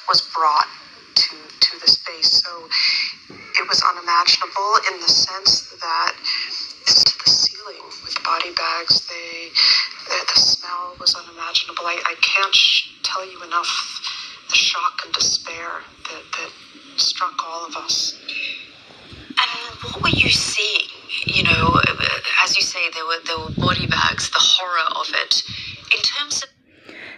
was brought to the space. So it was unimaginable in the sense that it's to the ceiling with body bags. The smell was unimaginable. I can't tell you enough the shock and despair that struck all of us. And what were you seeing? You know, as you say, there were body bags, the horror of it. In terms of...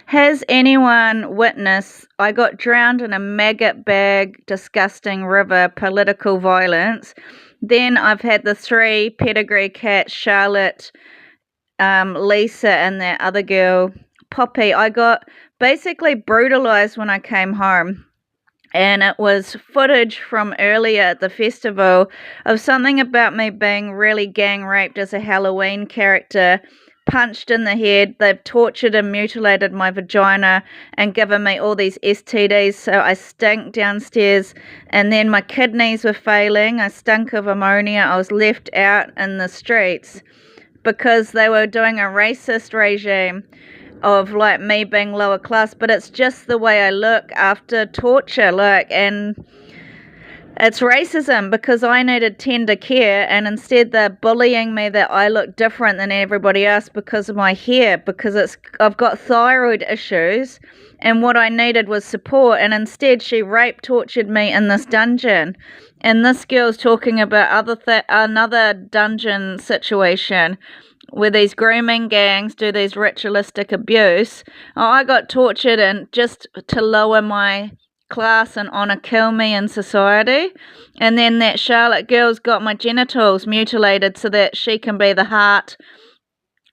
Has anyone witnessed, I got drowned in a maggot bag, disgusting river, political violence. Then I've had the 3 pedigree cats, Charlotte, Lisa, and that other girl, Poppy. I got basically brutalized when I came home. And it was footage from earlier at the festival of something about me being really gang raped as a Halloween character, punched in the head. They've tortured and mutilated my vagina and given me all these STDs, so I stink downstairs. And then my kidneys were failing. I stunk of ammonia. I was left out in the streets because they were doing a racist regime of like me being lower class, but it's just the way I look after torture, and it's racism because I needed tender care, and instead they're bullying me that I look different than everybody else because of my hair, because I've got thyroid issues, and what I needed was support, and instead she tortured me in this dungeon. And this girl's talking about another dungeon situation where these grooming gangs do these ritualistic abuse. I got tortured and just to lower my class and honour kill me in society. And then that Charlotte girl's got my genitals mutilated so that she can be the heart,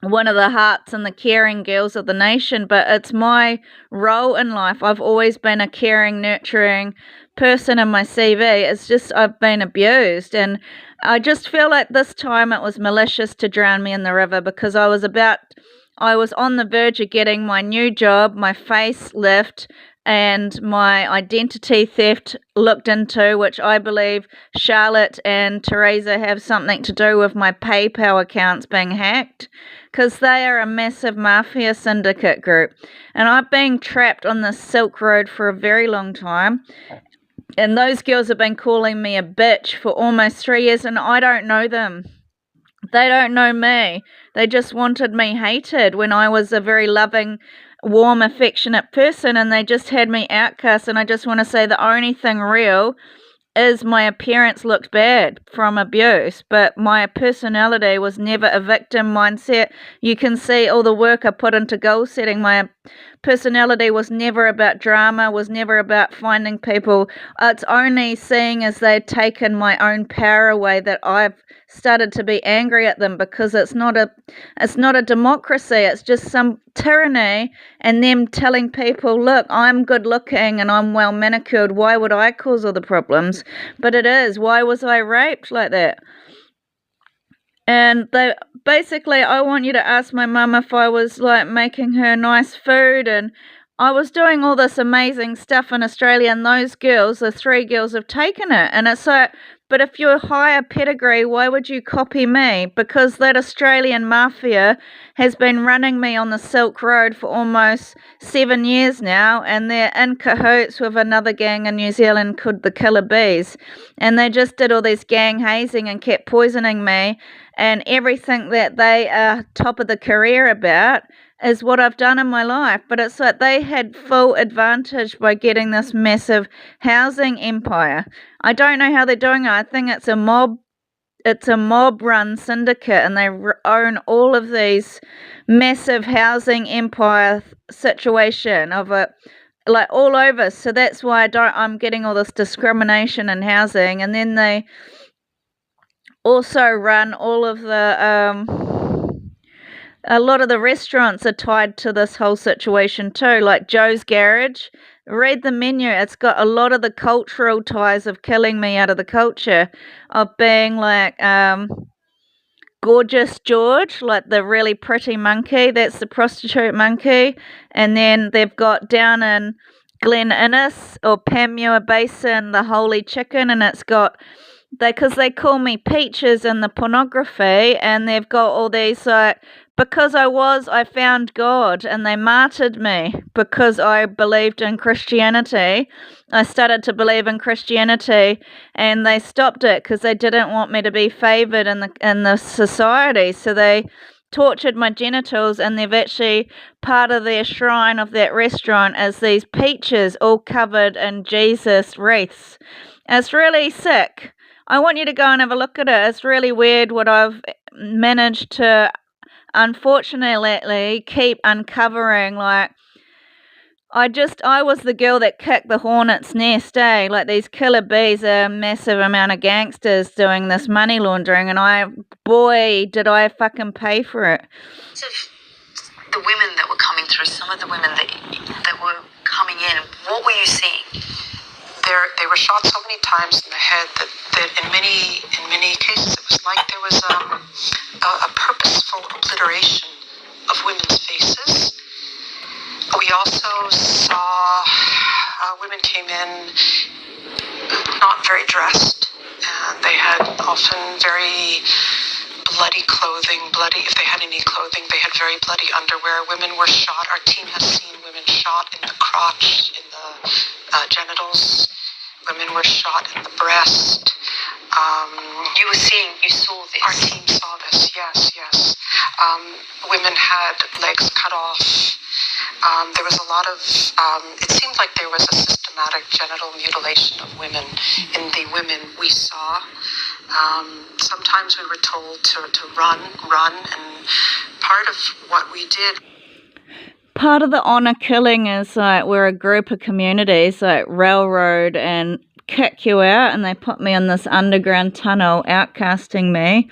one of the hearts and the caring girls of the nation. But it's my role in life. I've always been a caring, nurturing person in my CV. It's just I've been abused, and I just feel like this time it was malicious to drown me in the river because I was on the verge of getting my new job, my facelift, and my identity theft looked into, which I believe Charlotte and Teresa have something to do with my PayPal accounts being hacked, because they are a massive mafia syndicate group. And I've been trapped on the Silk Road for a very long time. And those girls have been calling me a bitch for almost 3 years, and I don't know them. They don't know me. They just wanted me hated when I was a very loving, warm, affectionate person, and they just had me outcast. And I just want to say the only thing real is my appearance looked bad from abuse, but my personality was never a victim mindset. You can see all the work I put into goal setting. My personality was never about drama, was never about finding people. It's only seeing as they've taken my own power away that I've started to be angry at them, because it's not a democracy. It's just some tyranny, and them telling people, look, I'm good looking and I'm well manicured, why would I cause all the problems? But it is, why was I raped like that? And they basically, I want you to ask my mum if I was like making her nice food, and I was doing all this amazing stuff in Australia, and those girls, the 3 girls, have taken it. And it's like, but if you're higher pedigree, why would you copy me? Because that Australian mafia has been running me on the Silk Road for almost 7 years now, and they're in cahoots with another gang in New Zealand called the Killer Bees. And they just did all this gang hazing and kept poisoning me, and everything that they are top of the career about is what I've done in my life. But it's like they had full advantage by getting this massive housing empire. I don't know how they're doing it. I think it's a mob run syndicate, and they own all of these massive housing empire situation of it, like all over. So that's why I'm getting all this discrimination in housing. And then they also run all of a lot of the restaurants are tied to this whole situation too, like Joe's Garage. Read the menu. It's got a lot of the cultural ties of killing me out of the culture of being like Gorgeous George, like the really pretty monkey. That's the prostitute monkey. And then they've got down in Glen Innes or Panmure Basin, the Holy Chicken, and it's got, because they call me Peaches in the pornography, and they've got all these like because I found God, and they martyred me because I believed in Christianity. I started to believe in Christianity, and they stopped it because they didn't want me to be favoured in the society. So they tortured my genitals, and they've actually, part of their shrine of that restaurant is these peaches all covered in Jesus wreaths. It's really sick. I want you to go and have a look at it. It's really weird what I've managed to, unfortunately, keep uncovering. Like, I was the girl that kicked the hornet's nest, eh? Like, these killer bees are a massive amount of gangsters doing this money laundering, and boy, did I fucking pay for it. The women that were coming through, some of the women that were coming in, what were you seeing? They were shot so many times in the head that in many cases it was like there was a purposeful obliteration of women's faces. We also saw women came in not very dressed, and they had often very bloody clothing, if they had any clothing, they had very bloody underwear. Women were shot. Our team has seen women shot in the crotch, in the genitals. Women were shot in the breast. You saw this? Our team saw this, yes. Women had legs cut off. There was a lot of, it seemed like there was a systematic genital mutilation of women in the women we saw. Sometimes we were told to run, and part of what we did. Part of the honour killing is like we're a group of communities like railroad and kick you out, and they put me in this underground tunnel, outcasting me.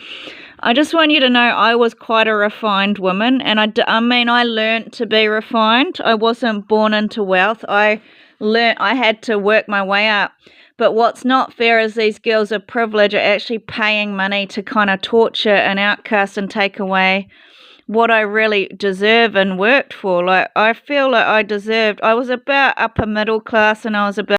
I just want you to know I was quite a refined woman, and I learnt to be refined. I wasn't born into wealth. I had to work my way up. But what's not fair is these girls of privilege are actually paying money to kind of torture and outcast and take away what I really deserve and worked for. Like, I feel like I was about upper middle class, and I was about